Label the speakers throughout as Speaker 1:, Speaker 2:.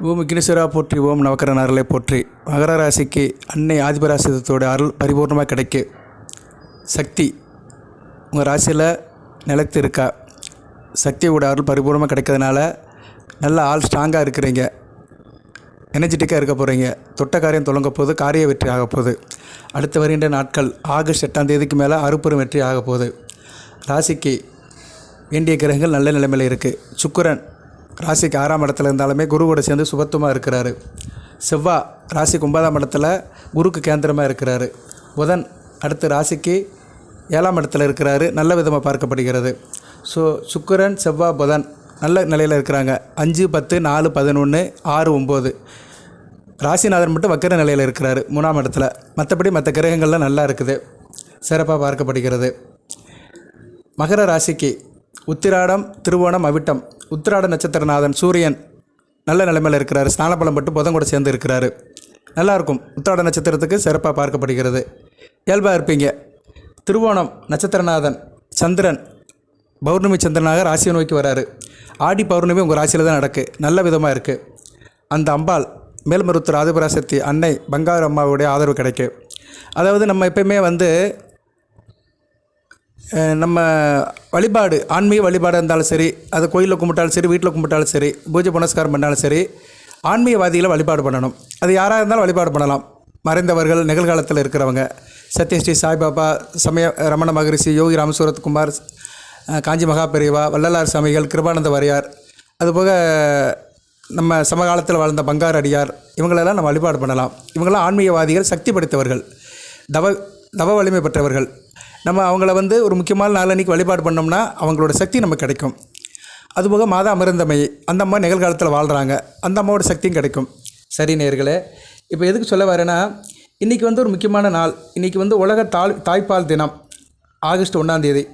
Speaker 1: ஓம் விக்னேஸ்வரா போற்றி, ஓம் நவக்கரன் அருளை போற்றி. மகர ராசிக்கு அன்னை ஆதிபராசத்தோட அருள் பரிபூர்ணமாக கிடைக்கு. சக்தி உங்கள் ராசியில் நிலைத்து இருக்கா? சக்தியோட அருள் பரிபூர்ணமாக கிடைக்கிறதுனால நல்ல ஆள் ஸ்ட்ராங்காக இருக்கிறீங்க, எனர்ஜெட்டிக்காக இருக்க போகிறீங்க. தொட்ட காரியம் தொடங்க போகுது, காரிய வெற்றி ஆக போகுது. அடுத்து வருகின்ற நாட்கள் ஆகஸ்ட் 8ஆம் தேதிக்கு மேலே அறுபெரும் வெற்றி ஆக போகுது. ராசிக்கு வேண்டிய கிரகங்கள் நல்ல நிலைமையில் இருக்குது. சுக்கிரன் ராசிக்கு 6ஆம் இடத்துல இருந்தாலுமே குரு கூட சேர்ந்து சுபத்துவமாக இருக்கிறாரு. செவ்வாய் ராசிக்கு 9ஆம் இடத்துல குருக்கு கேந்திரமாக இருக்கிறாரு. புதன் அடுத்து ராசிக்கு 7ஆம் இடத்துல இருக்கிறாரு, நல்ல விதமாக பார்க்கப்படுகிறது. ஸோ சுக்கிரன் செவ்வாய் புதன் நல்ல நிலையில் இருக்கிறாங்க. 5, 10, 4, 11, 6, 9 ராசிநாதன் மட்டும் வக்கர நிலையில் இருக்கிறாரு 3ஆம் இடத்துல. மற்றபடி மற்ற கிரகங்கள்லாம் நல்லா இருக்குது, சிறப்பாக பார்க்கப்படுகிறது. மகர ராசிக்கு உத்திராடம், திருவோணம், அவிட்டம். உத்திராட நட்சத்திரநாதன் சூரியன் நல்ல நிலைமையில் இருக்கிறார், ஸ்நானபலம் பட்டு புதன் கூட சேர்ந்து இருக்கிறாரு. நல்லாயிருக்கும். உத்திராட நட்சத்திரத்துக்கு சிறப்பாக பார்க்கப்படுகிறது, இயல்பாக இருப்பீங்க. திருவோணம் நட்சத்திரநாதன் சந்திரன் பௌர்ணமி சந்திரனாக ராசியை நோக்கி வராரு. ஆடி பௌர்ணமி உங்கள் ராசியில் தான் நடக்கு, நல்ல விதமாக இருக்குது. அந்த அம்பாள் மேல்மருத்தூர் ஆதிபராசக்தி அன்னை பங்காரு அம்மாவுடைய ஆதரவு கிடைக்கும். அதாவது நம்ம எப்பயுமே நம்ம வழிபாடு, ஆன்மீக வழிபாடு இருந்தாலும் சரி, அது கோயிலில் கும்பிட்டாலும் சரி, வீட்டில் கும்பிட்டாலும் சரி, பூஜை புனஸ்காரம் பண்ணாலும் சரி, ஆன்மீகவாதிகளை வழிபாடு பண்ணணும். அது யாராக இருந்தாலும் வழிபாடு பண்ணலாம். மறைந்தவர்கள், நிகழ்காலத்தில் இருக்கிறவங்க, சத்யஸ்ரீ சாய்பாபா, சமய ரமண மகரிஷி, யோகி ராமசூரத்குமார், காஞ்சி மகாபெரிவா, வள்ளலார் சாமிகள், கிருபானந்த வாரியார், அதுபோக நம்ம சமகாலத்தில் வாழ்ந்த பங்காரு அடியார், இவங்களெல்லாம் நம்ம வழிபாடு பண்ணலாம். இவங்களாம் ஆன்மீகவாதிகள், சக்தி படைத்தவர்கள், தவ வலிமை பெற்றவர்கள். நம்ம அவங்கள ஒரு முக்கியமான நாளன்னைக்கு வழிபாடு பண்ணோம்னா அவங்களோட சக்தி நமக்கு கிடைக்கும். அதுபோக மாதா அமிர்தமை, அந்த அம்மா நிகழ்காலத்தில் வாழ்கிறாங்க, அந்த அம்மாவோட சக்தியும் கிடைக்கும். சரி நேயர்களே, இப்போ எதுக்கு சொல்ல வரேன்னா, இன்றைக்கி ஒரு முக்கியமான நாள். இன்றைக்கி உலக தாய்ப்பால் தினம், ஆகஸ்ட் 1ஆம் தேதி.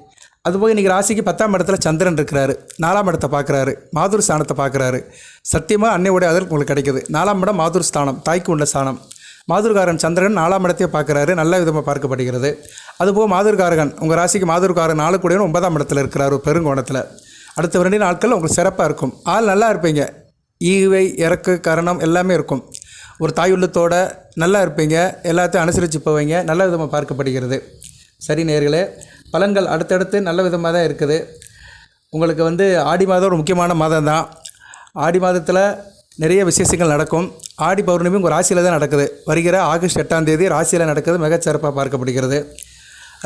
Speaker 1: அதுபோக இன்றைக்கி ராசிக்கு 10ஆம் இடத்துல சந்திரன் இருக்கிறாரு, 4ஆம் இடத்தை பார்க்குறாரு, மாதுர் ஸ்தானத்தை பார்க்குறாரு. சத்தியமாக அன்னையோடைய அதற்கு உங்களுக்கு கிடைக்குது. 4ஆம் இடம் மாதுர் ஸ்தானம், தாய்க்கு உள்ள ஸ்தானம். மாதுர்காரன் சந்திரன் 4ஆம் இடத்தையே பார்க்குறாரு, நல்ல விதமாக பார்க்கப்படுகிறது. அதுபோக மாதுர்காரகன் உங்கள் ராசிக்கு மாதுர்காரன் 4 கூடிய 9ஆம் இடத்துல இருக்கிறார், பெருங்கோணத்தில். அடுத்த 2 நாட்கள் உங்களுக்கு சிறப்பாக இருக்கும். ஆள் நல்லா இருப்பீங்க, ஈவை இறக்கு கரணம் எல்லாமே இருக்கும். ஒரு தாயுள்ளத்தோட நல்லா இருப்பீங்க, எல்லாத்தையும் அனுசரித்து போவீங்க, நல்ல விதமாக பார்க்கப்படுகிறது. சரி நேயர்களே, பலன்கள் அடுத்தடுத்து நல்ல விதமாக தான் இருக்குது. உங்களுக்கு ஆடி மாதம் ஒரு முக்கியமான மாதம் தான். ஆடி மாதத்தில் நிறைய விசேஷங்கள் நடக்கும். ஆடி பௌர்ணமி உங்கள் ராசியில் தான் நடக்குது. வருகிற ஆகஸ்ட் 8ஆம் தேதி ராசியில் நடக்குது, மிகச்சிறப்பாக பார்க்கப்படுகிறது.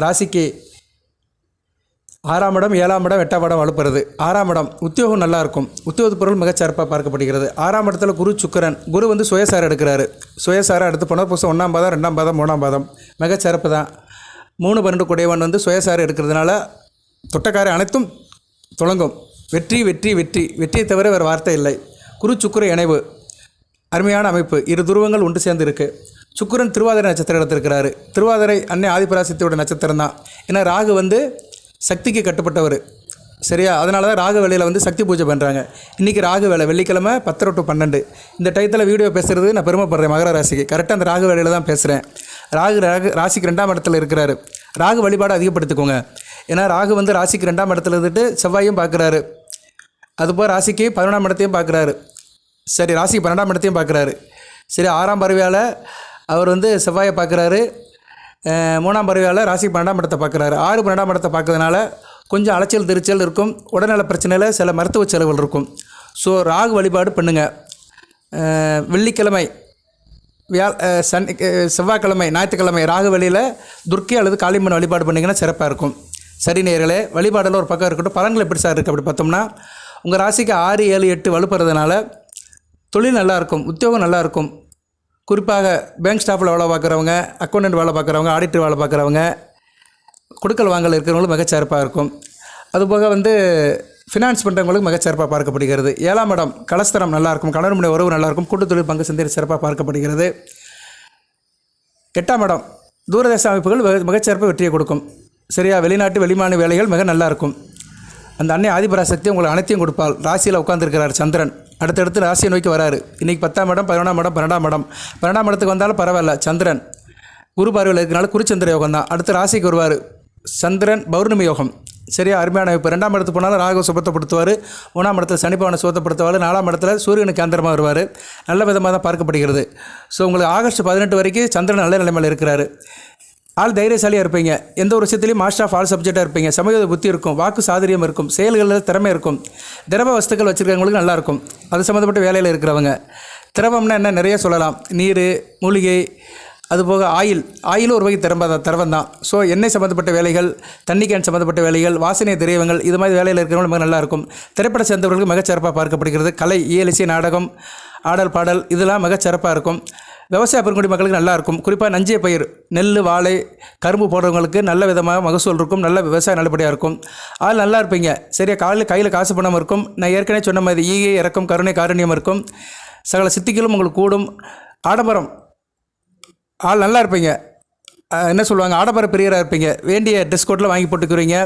Speaker 1: ராசிக்கு 6ஆம் இடம், 7ஆம் இடம், 8ஆம் இடம் வலுப்புறது. 6ஆம் இடம் உத்தியோகம் நல்லாயிருக்கும், உத்தியோக பொருள் மிகச்சிறப்பாக பார்க்கப்படுகிறது. 6ஆம் இடத்துல குரு சுக்கிரன், குரு சுயசாரம் எடுக்கிறாரு. சுயசாரம் அடுத்து புனர்பூசம் 1ஆம் பாதம், 2ஆம் பாதம், 3ஆம் பாதம், மிகச்சிறப்பு தான். 3, 12 கூடியவன் சுயசாரம் எடுக்கிறதுனால தொட்டக்காரை அனைத்தும் தொடங்கும். வெற்றி வெற்றி வெற்றி, வெற்றியை தவிர வேறு வார்த்தை இல்லை. குரு சுக்கிர இணைவு அருமையான அமைப்பு. 2 துருவங்கள் ஒன்று சேர்ந்து இருக்குது. சுக்கிரன் திருவாதிரை நட்சத்திரம் எடுத்திருக்கிறாரு. திருவாதிரை அன்னை ஆதிபராசக்தியோட நட்சத்திரம் தான். ஏன்னா ராகு சக்திக்கு கட்டுப்பட்டவர், சரியா? அதனால தான் ராகு வேளையில் சக்தி பூஜை பண்ணுறாங்க. இன்றைக்கி ராகு வேலை, வெள்ளிக்கிழமை 10 to 12. இந்த டயத்தில் வீடியோ பேசுகிறது நான் பெருமைப்படுறேன். மகர ராசிக்கு கரெக்டாக அந்த ராகு வேலையில் தான் பேசுகிறேன். ராசிக்கு 2ஆம் இடத்துல இருக்கிறாரு. ராகு வழிபாடு அதிகப்படுத்திக்கோங்க. ஏன்னா ராகு ராசிக்கு 2ஆம் இடத்துல இருந்துட்டு செவ்வாயும் பார்க்குறாரு. அதுபோல் ராசிக்கு 11ஆம் இடத்தையும் பார்க்குறாரு. சரி, ராசிக்கு 12ஆம் இடத்தையும் பார்க்குறாரு. சரி, 6ஆம் பருவியால் அவர் செவ்வாயை பார்க்குறாரு. 3ஆம் பருவியால் ராசிக்கு 12ஆம் இடத்தை பார்க்குறாரு. 6, 12ஆம் இடத்தை பார்க்கறதுனால கொஞ்சம் அலைச்சல் திருச்சல் இருக்கும். உடல்நல பிரச்சனையில் சில மருத்துவ செலவுகள் இருக்கும். ஸோ ராகு வழிபாடு பண்ணுங்கள். வெள்ளிக்கிழமை, செவ்வாய்க்கிழமை, ஞாயிற்றுக்கிழமை ராகு வெளியில் துர்க்கை அல்லது காளியம்மன் வழிபாடு பண்ணிங்கன்னா சிறப்பாக இருக்கும். சரி நேயர்களே, வழிபாடில் ஒரு பக்கம் இருக்கட்டும். பலன்கள் எப்படி சார் இருக்குது அப்படி பார்த்தோம்னா, உங்கள் ராசிக்கு 6, 7, 8 வலுப்படுறதுனால தொழில் நல்லாயிருக்கும், உத்தியோகம் நல்லாயிருக்கும். குறிப்பாக பேங்க் ஸ்டாஃபில் வேலை பார்க்குறவங்க, அக்கௌண்டன்ட் வேலை பார்க்குறவங்க, ஆடிட்டர் வேலை பார்க்குறவங்க, கொடுக்கல் வாங்கல் இருக்கிறவங்களும் மிகச்சிறப்பாக இருக்கும். அதுபோக ஃபினான்ஸ் பண்ணுறவங்களுக்கு மிகச்சிறப்பாக பார்க்கப்படுகிறது. 7ஆம் இடம் கலஸ்தரம் நல்லாயிருக்கும், கணவன் மனைவி உறவு நல்லாயிருக்கும், கூட்டு தொழில் பங்கு சந்தை சிறப்பாக பார்க்கப்படுகிறது. 8ஆம் இடம் தூரதேச அமைப்புகள் மிகச்சிறப்பாக வெற்றியை கொடுக்கும், சரியா? வெளிநாட்டு வெளிமாநில வேலைகள் மிக நல்லாயிருக்கும். அந்த அன்னை ஆதிபராசக்தி உங்களுக்கு அனைத்தையும் கொடுப்பாள். ராசியில் உட்காந்துருக்கிறார் சந்திரன், அடுத்தடுத்து ராசியை நோக்கி வராரு. இன்றைக்கி 10ஆம் இடம், 11ஆம் இடம், 12ஆம் இடம். 12ஆம் இடத்துக்கு வந்தாலும் பரவாயில்ல, சந்திரன் குரு பார்வையில் இருக்கிறனால குருச்சந்திர யோகம் தான். அடுத்து ராசிக்கு வருவார் சந்திரன், பௌர்ணமி யோகம். சரியா அருமையான அமைப்பு. 2ஆம் இடத்துக்கு போனாலும் ராகு சுபத்தப்படுத்துவார், 1ஆம் இடத்துல சனி பகவானை சுபத்தப்படுத்துவார், 4ஆம் இடத்துல சூரியனுக்கு அந்தரமாக வருவார். நல்ல விதமாக தான் பார்க்கப்படுகிறது. ஸோ உங்களுக்கு ஆகஸ்ட் 18 வரைக்கும் சந்திரன் நல்ல நிலைமையில் இருக்கிறாரு. ஆள் தைரியசாலியாக இருப்பீங்க, எந்த ஒரு விஷயத்துலையும் மாஸ்டர் ஆஃப் ஆல் சப்ஜெக்டாக இருப்பீங்க, சமயோத புத்தி இருக்கும், வாக்கு சாதுரியம் இருக்கும், செயல்களில் திறமை இருக்கும், திரவ வஸ்துக்கள் வச்சுருக்கவங்களுக்கு நல்லாயிருக்கும். அது சம்மந்தப்பட்ட வேலையில் இருக்கிறவங்க. திரவம்னா என்ன நிறைய சொல்லலாம், நீர், மூலிகை, அதுபோக ஆயில் ஒரு வகை திரவம் தான். ஸோ எண்ணெய் சம்மந்தப்பட்ட வேலைகள், தண்ணி கேன் சம்மந்தப்பட்ட வேலைகள், வாசனை திரவியங்கள், இது மாதிரி வேலையில் இருக்கிறவங்க மிக நல்லாயிருக்கும். திரைப்பட சேர்ந்தவர்களுக்கு மிகச்சிறப்பாக பார்க்கப்படுகிறது. கலை, இயலிசை, நாடகம், ஆடல், பாடல் இதெல்லாம் மிகச்சிறப்பாக இருக்கும். விவசாய பெருங்குடி மக்களுக்கு நல்லாயிருக்கும். குறிப்பாக நஞ்சிய பயிர், நெல், வாழை, கரும்பு போடுறவங்களுக்கு நல்ல விதமாக மகசூல் இருக்கும், நல்ல விவசாயம் நல்லபடியாக இருக்கும். ஆள் நல்லா இருப்பீங்க. சரியா கையில் காசு பணம் இருக்கும். நான் ஏற்கனவே சொன்ன மாதிரி ஈகை, இறக்கம், கருணை, காருண்யம் இருக்கும். சகல சித்திகளும் உங்களுக்கு கூடும். ஆடம்பரம், ஆள் நல்லா இருப்பீங்க. என்ன சொல்லுவாங்க, ஆடம்பர பிரியராக இருப்பீங்க. வேண்டிய ட்ரெஸ் கோட்டில் வாங்கி போட்டுக்குவீங்க.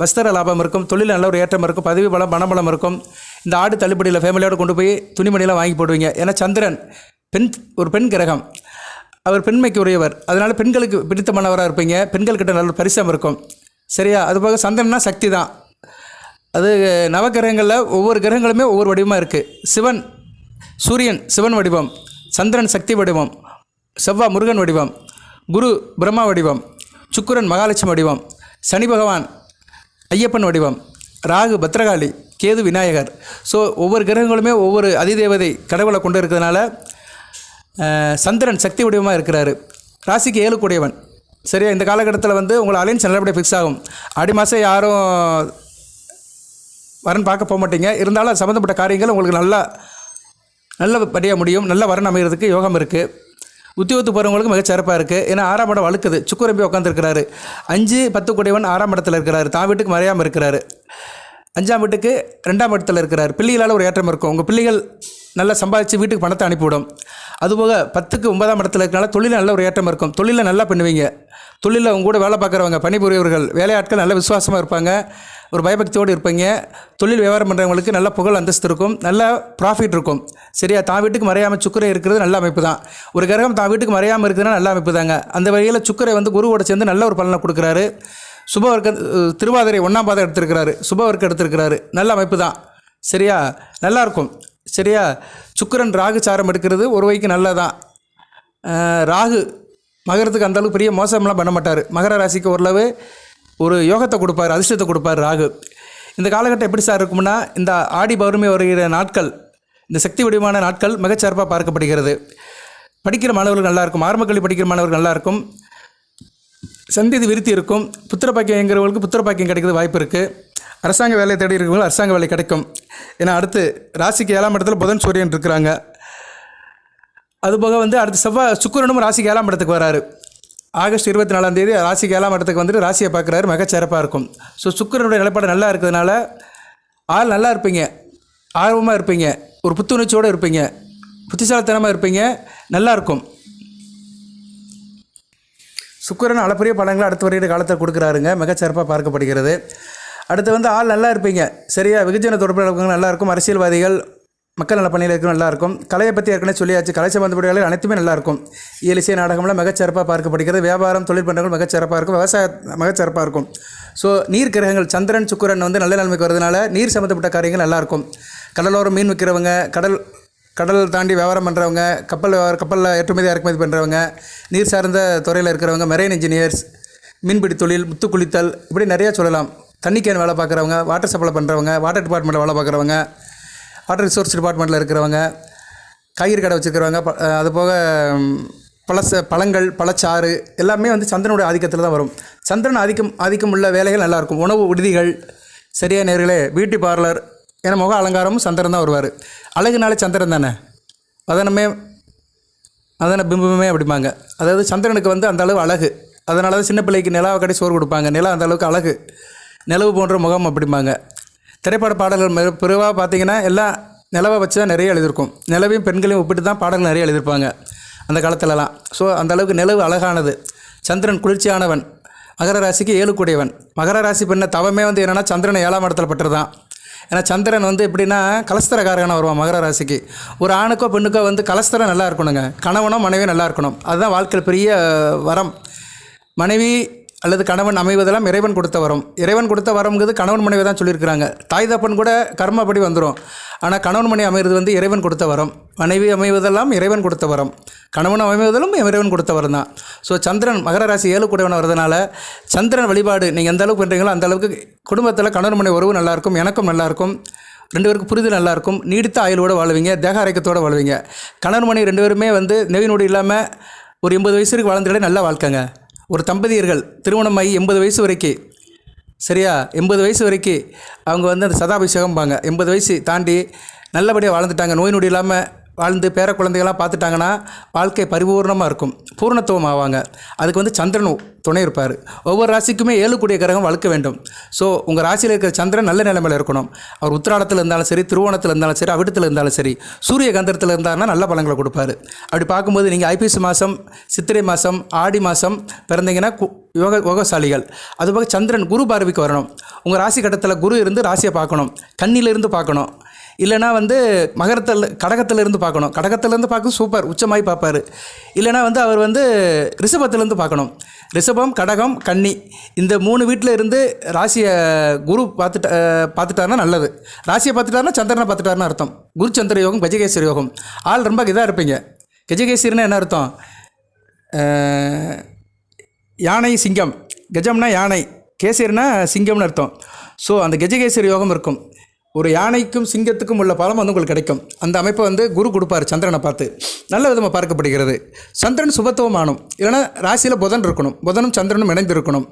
Speaker 1: வஸ்திர லாபம் இருக்கும். தொழில் நல்ல ஒரு ஏற்றம் இருக்கும். பதவி பலம், பணபலம் இருக்கும். இந்த ஆடு தள்ளுபடியில் ஃபேமிலியோடு கொண்டு போய் துணிமணியெல்லாம் வாங்கி போடுவீங்க. ஏன்னா சந்திரன் ஒரு பெண் கிரகம், அவர் பெண்மைக்கு உரியவர். அதனால் பெண்களுக்கு பிடித்தமானவராக இருப்பீங்க. பெண்கள்கிட்ட நல்ல பரிசம் இருக்கும். சரியா அதுபோக சந்திரன்னா சக்தி தான். அது நவகிரகங்களில் ஒவ்வொரு கிரகங்களுமே ஒவ்வொரு வடிவமாக இருக்குது. சூரியன் சிவன் வடிவம், சந்திரன் சக்தி வடிவம், செவ்வாய் முருகன் வடிவம், குரு பிரம்மா வடிவம், சுக்கிரன் மகாலட்சுமி வடிவம், சனி பகவான் ஐயப்பன் வடிவம், ராகு பத்ரகாளி, கேது விநாயகர். ஸோ ஒவ்வொரு கிரகங்களுமே ஒவ்வொரு அதிதேவதை கடவுளை கொண்டு இருக்கிறதுனால சந்திரன் சக்தி வடிவமாக இருக்கிறாரு. ராசிக்கு 7 கூடியவன். சரியா இந்த காலகட்டத்தில் உங்களை அலைன்ஸ் நல்லபடியாக ஃபிக்ஸ் ஆகும். ஆடி மாதம் யாரும் வரன் பார்க்க போக மாட்டீங்க. இருந்தாலும் அது சம்மந்தப்பட்ட காரியங்கள் உங்களுக்கு நல்லபடியாக முடியும். நல்ல வரன் அமைகிறதுக்கு யோகம் இருக்குது. உத்தியோகத்துக்கு போகிறவங்களுக்கு மிகச்சிறப்பாக இருக்குது. ஏன்னா 6ஆம் இடம் வழுக்குது. சுக்கிரன் போய் உட்காந்துருக்கிறாரு. 5, 10 கூடியவன் 6ஆம் இடத்துல இருக்கிறாரு. தான் வீட்டுக்கு மறையாமல் இருக்கிறாரு. 5ஆம் வீட்டுக்கு 2ஆம் இடத்துல இருக்கிறார். பிள்ளைகளால் ஒரு ஏற்றம் இருக்கும். உங்கள் பிள்ளைகள் நல்லா சம்பாதிச்சு வீட்டுக்கு பணத்தை அனுப்பிவிடும். அதுபோக 10க்கு 9ஆம் இடத்துல இருக்கனால தொழிலில் நல்ல ஒரு ஏற்றம் இருக்கும். தொழிலில் நல்லா பண்ணுவீங்க. தொழிலில் உங்க கூட வேலை பார்க்குறவங்க, பணிபுரியவர்கள், வேலையாட்கள் நல்ல விசுவாசமாக இருப்பாங்க. ஒரு பயபக்தியோடு இருப்பீங்க. தொழில் வியாபாரம் பண்ணுறவங்களுக்கு நல்ல புகழ் அந்தஸ்து இருக்கும். நல்ல ப்ராஃபிட் இருக்கும். சரியா தான் வீட்டுக்கு மறையாமல் சுக்கிரன் இருக்கிறது நல்ல அமைப்பு தான். ஒரு கிரகம் தான் வீட்டுக்கு மறையாமல் இருக்குதுன்னா நல்ல அமைப்பு தாங்க. அந்த வகையில் சுக்கிரன் குருவோட சேர்ந்து நல்ல ஒரு பலனை கொடுக்குறாரு. சுபவர்க்க திருவாதிரை 1ஆம் பாதம் எடுத்திருக்கிறாரு. சுபவர்க்கம் எடுத்திருக்கிறாரு. நல்ல அமைப்பு தான். சரியா நல்லாயிருக்கும். சரியா சுக்கிரன் ராகு சாரம் எடுக்கிறது ஒரு வகைக்கு நல்லதான். ராகு மகரத்துக்கு அந்தளவுக்கு பெரிய மோசம்லாம் பண்ண மாட்டார். மகர ராசிக்கு ஓரளவு ஒரு யோகத்தை கொடுப்பார், அதிர்ஷ்டத்தை கொடுப்பார் ராகு. இந்த காலகட்டம் எப்படி சார் இருக்கும்னா, இந்த ஆடி பௌர்ணமி வருகிற நாட்கள், இந்த சக்தி வடிவமான நாட்கள் மிகச்சிறப்பாக பார்க்கப்படுகிறது. படிக்கிற மாணவர்கள் நல்லாயிருக்கும். ஆரம்ப கல்வி படிக்கிற மாணவர்கள் நல்லாயிருக்கும். சந்ததி விருத்தி இருக்கும். புத்திர பாக்கியம் என்கிறவங்களுக்கு புத்திர பாக்கியம் கிடைக்கிறது வாய்ப்பு இருக்குது. அரசாங்க வேலையை தேடி இருக்கிறவங்களுக்கு அரசாங்க வேலை கிடைக்கும். ஏன்னா அடுத்து ராசிக்கு 7ஆம் இடத்துல புதன் சூரியன் இருக்கிறாங்க. அதுபோக அடுத்து சுக்கிரனும் ராசிக்கு 7ஆம் இடத்துக்கு வராரு. ஆகஸ்ட் 24ஆம் தேதி ராசிக்கு 7ஆம் இடத்துக்கு ராசியை பார்க்குறாரு. மிகச்சிறப்பாக இருக்கும். ஸோ சுக்கிரனுடைய நிலைப்பாடு நல்லா இருக்கிறதுனால ஆள் நல்லா இருப்பீங்க, ஆர்வமாக இருப்பீங்க, ஒரு புத்துணர்ச்சியோடு இருப்பீங்க, புத்திசாலித்தனமாக இருப்பீங்க, நல்லாயிருக்கும். சுக்கிரன் அளப்பரிய பலன்களை அடுத்து வருகிற காலத்தில் கொடுக்குறாருங்க. மிகச்சிறப்பாக பார்க்கப்படுகிறது. அடுத்து ஆள் நல்லா இருப்பீங்க. சரியா வெகுஜன தொடர்பு இருக்கவங்க நல்லாயிருக்கும். அரசியல்வாதிகள், மக்கள் நல பணியில் இருக்கிற நல்லாயிருக்கும். கலையை பற்றி ஏற்கனவே சொல்லியாச்சு. கலை சம்பந்தப்பட்ட வேலைகள் அனைத்துமே நல்லாயிருக்கும். இயலிசை, நாடகம்லாம் மிகச்சிறப்பாக பார்க்கப்படுகிறது. வியாபாரம், தொழில் பண்ணுறவங்க மிகச்சிறப்பாக இருக்கும். விவசாயம் மிகச்சிறப்பாக இருக்கும். ஸோ நீர் கிரகங்கள் சந்திரன் சுக்கிரன் நல்ல நிலைமைக்கு வரதுனால நீர் சம்மந்தப்பட்ட காரியங்கள் நல்லாயிருக்கும். கடலோரம் மீன் விற்கிறவங்க, கடல் தாண்டி வியாபாரம் பண்ணுறவங்க, கப்பலில் ஏற்றுமதி இறக்குமதி பண்ணுறவங்க, நீர் சார்ந்த துறையில் இருக்கிறவங்க, மெரைன் இன்ஜினியர்ஸ், மீன்பிடி தொழில், முத்து குளித்தல், இப்படி நிறையா சொல்லலாம். தண்ணி கேன் வேலை பார்க்குறவங்க, வாட்டர் சப்ளை பண்ணுறவங்க, வாட்டர் டிபார்ட்மெண்ட்டில் வேலை பார்க்குறவங்க, வாட்டர் ரிசோர்ஸ் டிபார்ட்மெண்ட்டில் இருக்கிறவங்க, காய்கறி கடை வச்சுருக்கிறவங்க, அதுபோக பழங்கள், பழச்சாறு எல்லாமே சந்திரனுடைய ஆதிக்கத்தில் தான் வரும். சந்திரன் ஆதிக்கம் உள்ள வேலைகள் நல்லாயிருக்கும். உணவு விடுதிகள், சரியா நேர்களே, பியூட்டி பார்லர், ஏன்னா முக அலங்காரமும் சந்திரன் தான் வருவார். அழகுனாலே சந்திரன் தானே, அதனை பிம்பமே அப்படிம்பாங்க. அதாவது சந்திரனுக்கு அந்த அளவு அழகு. அதனால தான் சின்ன பிள்ளைக்கு நிலாவை கட்டி சோறு கொடுப்பாங்க. நிலா அந்த அளவுக்கு அழகு, நிலவு போன்ற முகம் அப்படிம்பாங்க. திரைப்பட பாடல்கள் பிறவாக பார்த்தீங்கன்னா எல்லாம் நிலவை வச்சு தான் நிறைய எழுதியிருக்கும். நிலவையும் பெண்களையும் ஒப்பிட்டு தான் பாடல்கள் நிறைய எழுதியிருப்பாங்க அந்த காலத்துலலாம். ஸோ அந்தளவுக்கு நிலவு அழகானது. சந்திரன் குளிர்ச்சியானவன். மகர ராசிக்கு 7 கூடியவன். மகர ராசி பெண்ண தவமே என்னென்னா சந்திரன் 7ஆம் இடத்துல பட்டு தான். ஏன்னா சந்திரன் எப்படின்னா கலஸ்தரக்காரகனாக வருவான் மகர ராசிக்கு. ஒரு ஆணுக்கோ பெண்ணுக்கோ கலஸ்தரம் நல்லா இருக்கணுங்க. கணவனோ மனைவியோ நல்லா இருக்கணும். அதுதான் வாழ்க்கையில் பெரிய வரம். மனைவி அல்லது கணவன் அமைவதெல்லாம் இறைவன் கொடுத்த வரம். இறைவன் கொடுத்த வரம்ங்கிறது கணவன் மனைவி தான் சொல்லியிருக்கிறாங்க. தாய் தப்பன் கூட கர்மப்படி வந்துடும். ஆனால் கணவன் மனைவி அமைகிறது வந்து இறைவன் கொடுத்த வரம். மனைவி அமைவதெல்லாம் இறைவன் கொடுத்த வரம். கணவன் அமைவதெல்லாம் இறைவன் கொடுத்த வரம் தான். ஸோ சந்திரன் மகர ராசி 7 கூடவன் வரதுனால சந்திரன் வழிபாடு நீங்கள் எந்த அளவுக்கு பண்ணுறீங்களோ அந்த அளவுக்கு குடும்பத்தில் கணவன் மனைவி உறவு நல்லாயிருக்கும், எனக்கும் நல்லாயிருக்கும், 2 பேருக்கு புரிதல் நல்லாயிருக்கும், நீடித்த ஆயுளோடு வாழ்வீங்க, தேக ஆரோக்கியத்தோடு வாழ்வீங்க. கணவன் மனைவி 2 பேருமே வந்து நெவி நொடி இல்லாமல் ஒரு 80 வயசு வரைக்கும் வாழ்ந்துட நல்ல வாழ்க்கைங்க. ஒரு தம்பதியர்கள் திருமணமாகி 80 வயசு வரைக்கும், சரியா, 80 வயசு வரைக்கும் அவங்க வந்து அந்த சதாபிஷேகம்பாங்க. 80 வயசு தாண்டி நல்லபடியாக வாழ்ந்துட்டாங்க, நோய் நொடி இல்லாமல் வாழ்ந்து பேர குழந்தைகளாம் பார்த்துட்டாங்கன்னா வாழ்க்கை பரிபூர்ணமாக இருக்கும், பூர்ணத்துவம் ஆவாங்க. அதுக்கு வந்து சந்திரன் துணை இருப்பார். ஒவ்வொரு ராசிக்குமே 7 கூடிய கிரகம் வளர்க்க வேண்டும். ஸோ உங்கள் ராசியில் இருக்கிற சந்திரன் நல்ல நிலைமையில் இருக்கணும். அவர் உத்திராடத்தில் இருந்தாலும் சரி, திருவோணத்தில் இருந்தாலும் சரி, அவிட்டத்தில் இருந்தாலும் சரி, சூரிய கந்தரத்தில் இருந்தாருன்னா நல்ல பலன்களை கொடுப்பாரு. அப்படி பார்க்கும்போது நீங்கள் ஐப்பசி மாதம், சித்திரை மாதம், ஆடி மாதம் பிறந்தீங்கன்னா யோகசாலிகள். அதுபோக சந்திரன் குரு பார்வைக்கு வரணும். உங்கள் ராசி கட்டத்தில் குரு இருந்து ராசியை பார்க்கணும், கண்ணிலிருந்து பார்க்கணும். இல்லைனா வந்து கடகத்திலேருந்து பார்க்கணும். கடகத்திலேருந்து பார்க்க சூப்பர் உச்சமாகி பார்ப்பார். இல்லைனா வந்து அவர் வந்து ரிஷபத்திலேருந்து பார்க்கணும். ரிஷபம், கடகம், கன்னி இந்த 3 வீட்டில் இருந்து ராசியை குரு பார்த்துட்டாருன்னா நல்லது. ராசியை பார்த்துட்டாருன்னா சந்திரனை பார்த்துட்டாருன்னு அர்த்தம். குரு சந்திர யோகம், கஜகேசரி யோகம். ஆள் ரொம்ப இதாக இருப்பீங்க. கஜகேசரின்னா என்ன அர்த்தம்? யானை சிங்கம், கஜம்னா யானை, கேசரினா சிங்கம்னு அர்த்தம். ஸோ அந்த கஜகேசரி யோகம் இருக்கும். ஒரு யானைக்கும் சிங்கத்துக்கும் உள்ள பலம் வந்து உங்களுக்கு கிடைக்கும். அந்த அமைப்பை வந்து குரு கொடுப்பார் சந்திரனை பார்த்து. நல்ல விதமாக பார்க்கப்படுகிறது. சந்திரன் சுபத்துவமானும், இல்லைனா ராசியில் புதன் இருக்கணும். புதனும் சந்திரனும் இணைந்து இருக்கணும்.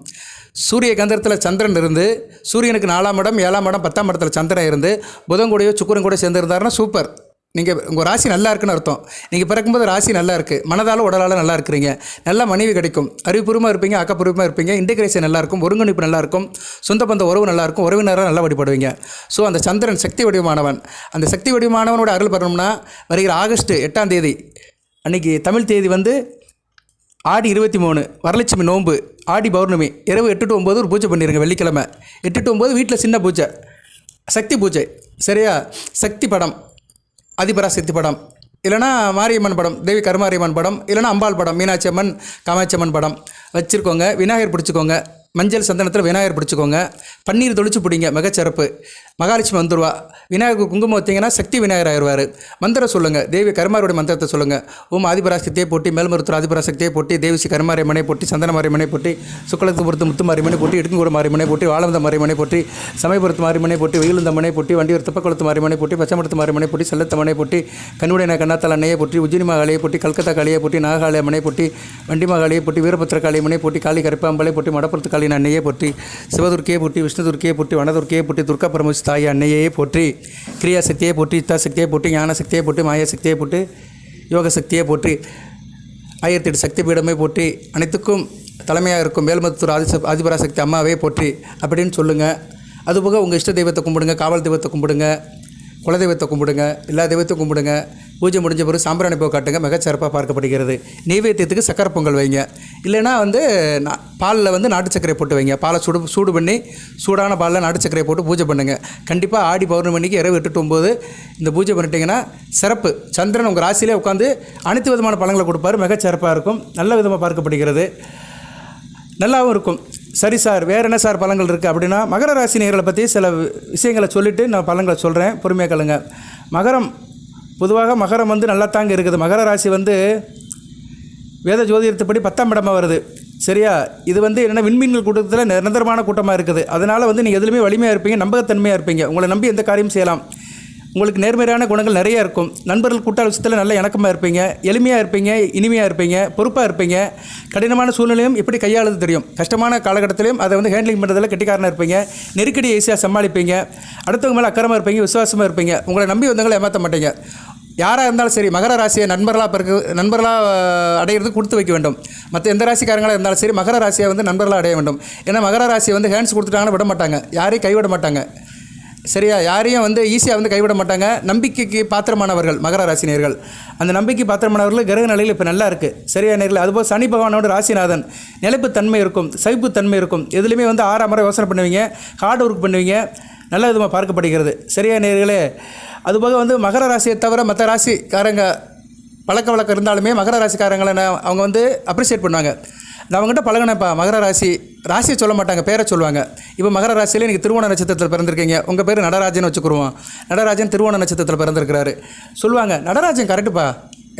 Speaker 1: சூரிய கந்தரத்தில் சந்திரன் இருந்து சூரியனுக்கு 4ஆம் இடம், 7ஆம் இடம், 10ஆம் இடத்துல சந்திரன் இருந்து புதன் கூடயோ சுக்கிரன் கூட சேர்ந்து இருந்தாருன்னா சூப்பர். நீங்கள் உங்கள் ராசி நல்லா இருக்குன்னு அர்த்தம். நீங்கள் பிறக்கும்போது ராசி நல்லா இருக்குது, மனதால் உடலால் நல்லா இருக்கிறீங்க, நல்ல மனைவி கிடைக்கும், அறிவுபூர்வமாக இருப்பீங்க, ஆக்கப்பூர்வமாக இருப்பீங்க, இன்டெகிரேஷன் நல்லாயிருக்கும், ஒருங்கிணைப்பு நல்லாயிருக்கும், சொந்த பந்த உறவு நல்லாயிருக்கும், உறவினராக நல்லா வழிபடுவீங்க. ஸோ அந்த சந்திரன் சக்தி வடிவமானவன். அந்த சக்தி வடிவமானவனோட அருள் பெறணும்னா வருகிற ஆகஸ்ட் 8ஆம் தேதி அன்றைக்கி தமிழ் தேதி வந்து ஆடி 23 வரலட்சுமி நோன்பு, ஆடி பௌர்ணமி, இரவு 8 to 9 ஒரு பூஜை பண்ணிடுங்க. வெள்ளிக்கிழமை 8 to 9 வீட்டில் சின்ன பூஜை, சக்தி பூஜை, சரியா? சக்தி படம், ஆதிபராசக்தி படம், இல்லைனா மாரியம்மன் படம், தேவி கருமாரியம்மன் படம், இல்லைனா அம்பாள் படம், மீனாட்சி அம்மன், காமாட்சி அம்மன் படம் வச்சுருக்கோங்க. விநாயகர் பிடிச்சிக்கோங்க. மஞ்சள் சந்தனத்தில் விநாயகர் பிடிச்சிக்கோங்க. பன்னீர் தொளிச்சு பிடிங்க, மிகச்சிறப்பு. மகாலட்சுமி வந்துடுவா. விநாயகருக்கு குங்குமம் வச்சிங்கன்னா சக்தி விநாயகர் ஆயிடுவார். மந்திரம் சொல்லுங்கள். தேவி கருமாரியோட மந்திரத்தை சொல்லுங்கள். ஓம் ஆதிபராசக்தியை போட்டி, மேல்மருத்துவ ஆதிபராசக்தியை போட்டி, தேவிசி கருமாரியம்மனை போட்டி, சந்தன மாரியம்மனை போட்டி, சுக்லத்து பொறுத்து முத்து மாரியம்மனை போட்டி, இடுக்குங்கூட மாரியம்மனை போட்டி, வாழவந்த மாரியம்மனை போட்டி, சமயபுரத்து மாரியம்மனை போட்டி, வெயிலுந்தம்மனை போட்டி, வண்டியூர் துப்பக்குளத்து மாரியம்மனை போட்டி, பச்சமரத்து மாரியம்மனை போட்டி, செல்லத்தம்மனை போட்டி, கண்ணுடைய கண்ணாத்தல் அன்னையை போட்டி, உஜ்ஜினி மகாலியை போட்டி, கல்கத்தா காளியை போட்டி, நாகாலயம்மனை போட்டி, வண்டி மகாலியை போட்டி, வீரபத்திர காளியம்மனை போட்டி, காளி கருப்பாம்பலை போட்டி, மடப்புறத்து காளி அன்னையை போட்டி, சிவதுர்க்கையை போட்டி, விஷ்ணுதுர்க்கையை போட்டி, வனதுர்க்கையை போட்டி, துர்கா பரமேஸ்வரி தாய் அன்னையே போற்றி, கிரியா சக்தியை போற்றி, யுத்தா சக்தியை போற்றி, ஞான சக்தியை போற்றி, மாயா சக்தியை போற்றி, யோக சக்தியை போற்றி, 1008 சக்தி பீடமே போற்றி, அனைத்துக்கும் தலைமையாக இருக்கும் மேல்மருத்துவர் ஆதிபராசக்தி அம்மாவே போற்றி அப்படின்னு சொல்லுங்கள். அதுபோக உங்கள் இஷ்ட தெய்வத்தை கும்பிடுங்க, காவல் தெய்வத்தை கும்பிடுங்க, குலதெய்வத்தை கும்பிடுங்க, எல்லா தெய்வத்தையும் கும்பிடுங்க. பூஜை முடிஞ்ச பிறகு சாம்பிராணி பூ காட்டுங்க, மிகச்சிறப்பாக பார்க்கப்படுகிறது. நெய்வேத்தியத்துக்கு சக்கரை பொங்கல் வைங்க. இல்லைனா வந்து பாலில் வந்து நாட்டு சர்க்கரை போட்டு வைங்க. பாலை சூடு பண்ணி சூடான பாலில் நாட்டு சர்க்கரை போட்டு பூஜை பண்ணுங்கள். கண்டிப்பாக ஆடி பௌர்ணமிக்கு இரவு 8 to 9 இந்த பூஜை பண்ணிட்டீங்கன்னா சிறப்பு. சந்திரன் உங்கள் ராசியிலே உட்காந்து அனைத்து விதமான பலன்களை கொடுப்பார். மிகச்சிறப்பாக இருக்கும், நல்ல விதமாக பார்க்கப்படுகிறது, நல்லாவும் இருக்கும். சரி சார், வேறு என்ன சார் பலன்கள் இருக்குது அப்படின்னா, மகர ராசி நேயர்களை பற்றி சில விஷயங்களை சொல்லிவிட்டு நான் பலன்களை சொல்கிறேன், பொறுமையாக கேளுங்க. மகரம், பொதுவாக மகரம் வந்து நல்லா தாங்க இருக்குது. மகர ராசி வந்து வேத ஜோதிடத்துப்படி 10ஆம் இடமாக வருது, சரியா? இது வந்து என்னென்னா விண்மீன்கள் கூட்டத்தில் நிரந்தரமான கூட்டமாக இருக்குது. அதனால் வந்து நீங்கள் எதுலையுமே வலிமையாக இருப்பீங்க, நம்பகத்தன்மையாக இருப்பீங்க. உங்களை நம்பி எந்த காரியம் செய்யலாம். உங்களுக்கு நேர்மையான குணங்கள் நிறைய இருக்கும். நண்பர்கள் கூட்டாள விஷயத்தில் நல்ல இணக்கமாக இருப்பீங்க, எளிமையாக இருப்பீங்க, இனிமையாக இருப்பீங்க, பொறுப்பாக இருப்பீங்க. கடினமான சூழ்நிலையும் எப்படி கையாளுது தெரியும். கஷ்டமான காலகட்டத்திலையும் அதை வந்து ஹேண்ட்லிங் பண்ணுறதுல கெட்டிக்காரனாக இருப்பீங்க. நெருக்கடியை ஈஸியாக சமாளிப்பீங்க. அடுத்தவங்க மேலே அக்கறமாக இருப்பீங்க, விசுவாசமாக இருப்பீங்க. உங்களை நம்பி வந்தவங்களை ஏமாற்ற மாட்டீங்க. யாராக இருந்தாலும் சரி, மகர ராசியை நண்பர்களாக அடையிறது கொடுத்து வைக்க வேண்டும். மற்ற எந்த ராசிக்காரங்களாக இருந்தாலும் சரி, மகர ராசியை வந்து நண்பர்களாக அடைய வேண்டும். ஏன்னா மகர ராசியை வந்து ஹேண்ட்ஸ் கொடுத்துட்டாங்கன்னு விட மாட்டாங்க, யாரையும் கைவிட மாட்டாங்க, சரியா? யாரையும் வந்து ஈஸியாக வந்து கைவிட மாட்டாங்க. நம்பிக்கைக்கு பாத்திரமானவர்கள் மகர ராசினியர்கள். அந்த நம்பிக்கை பாத்திரமானவர்கள் கிரக நிலையில் இப்போ நல்லா இருக்குது, சரியா நேரில். அதுபோல் சனி பகவானோட ராசிநாதன், நிலைப்புத்தன்மை இருக்கும், சகிப்புத்தன்மை இருக்கும். எதுலேயுமே வந்து 6 முறை யோசனை பண்ணுவீங்க, ஹார்ட் ஒர்க் பண்ணுவீங்க, நல்ல விதமாக பார்க்கப்படுகிறது, சரியா நேர்களே. அதுபோக வந்து மகர ராசியை தவிர மற்ற ராசிக்காரங்க பழக்க வழக்கம் இருந்தாலுமே மகர ராசிக்காரங்களை அவங்க வந்து அப்ரிஷியேட் பண்ணுவாங்க. நான் அவங்ககிட்ட பழகினேன்ப்பா, மகர ராசியை சொல்ல மாட்டாங்க, பேரை சொல்லுவாங்க. இப்போ மகர ராசியில் நீங்கள் திருவோண நட்சத்திரத்தில் பிறந்திருக்கீங்க, உங்கள் பேர் நடராஜன் வச்சுக்குருவோம். நடராஜன் திருவோண நட்சத்திரத்தில் பிறந்திருக்கிறாரு சொல்லுவாங்க. நடராஜன் கரெக்டுப்பா,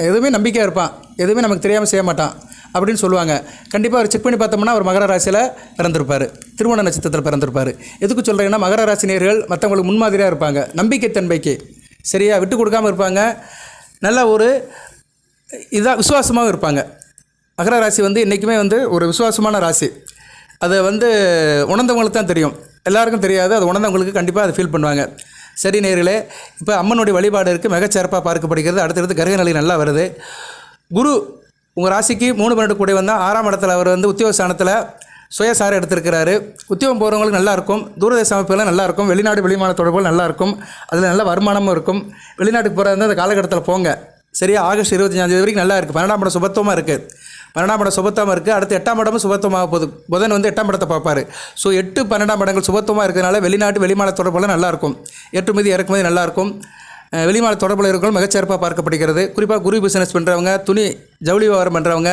Speaker 1: எதுவுமே நம்பிக்கையாக இருப்பான், எதுவுமே நமக்கு தெரியாமல் செய்ய மாட்டான் அப்படின்னு சொல்லுவாங்க. கண்டிப்பாக அவர் செக் பண்ணி பார்த்தோம்னா அவர் மகர ராசியில் பிறந்திருப்பார், திருவோண நட்சத்திரத்தில் பிறந்திருப்பார். எதுக்கு சொல்கிறீங்கன்னா, மகர ராசி நேயர்கள் மற்றவங்களுக்கு முன்மாதிரியாக இருப்பாங்க, நம்பிக்கை தன்மைக்கு சரியா விட்டு கொடுக்காமல் இருப்பாங்க, நல்ல ஒரு இதாக விசுவாசமாகவும் இருப்பாங்க. மகர ராசி வந்து என்றைக்குமே வந்து ஒரு விசுவாசமான ராசி. அதை வந்து உணர்ந்தவங்களுக்கு தான் தெரியும், எல்லாருக்கும் தெரியாது. அது உணர்ந்தவங்களுக்கு கண்டிப்பாக அதை ஃபீல் பண்ணுவாங்க. சரி நேயர்களே, இப்போ அம்மனுடைய வழிபாடு இருக்குது, மிகச்சிறப்பாக பார்க்கப்படுகிறது. அடுத்தடுத்து கிரக நிலை நல்லா வருது. குரு உங்கள் ராசிக்கு 3-12 கூடை வந்தால் 6ஆம் இடத்துல அவர் வந்து உத்தியோக ஸ்தானத்தில் சுயசாரம் எடுத்திருக்கிறாரு. உத்தியோகம் போகிறவங்களுக்கு நல்லாயிருக்கும், தூரதேச அமைப்புகள் நல்லாயிருக்கும், வெளிநாடு வெளிமான தொடர்புகள் நல்லாயிருக்கும், அதில் நல்ல வருமானமும் இருக்கும். வெளிநாட்டுக்கு போகிறது அந்த காலகட்டத்தில் போங்க சரியா. ஆகஸ்ட் 25 வரைக்கும் நல்லா இருக்குது. 12ஆம் இடம் சுபத்துவமாக இருக்குது, 12ஆம் இடம் சுபத்துவமாக இருக்குது. அடுத்து 8ஆம் இடமும் சுபத்துவமாக போகுது. புதன் வந்து 8ஆம் இடத்தை பார்ப்பார். ஸோ 8, 12ஆம் இடங்கள் சுபத்துவமாக இருக்கிறதுனால வெளிநாட்டு வெளிமான தொடர்புகள் நல்லாயிருக்கும், ஏற்றுமதி இறக்குமதி நல்லாயிருக்கும். வெளிமாநில தொடர்பில் இருக்கிறவங்க மிகச்சிறப்பாக பார்க்கப்படுகிறது. குறிப்பாக குரு பிஸ்னஸ் பண்ணுறவங்க, துணி ஜவுளி வியாபாரம் பண்ணுறவங்க,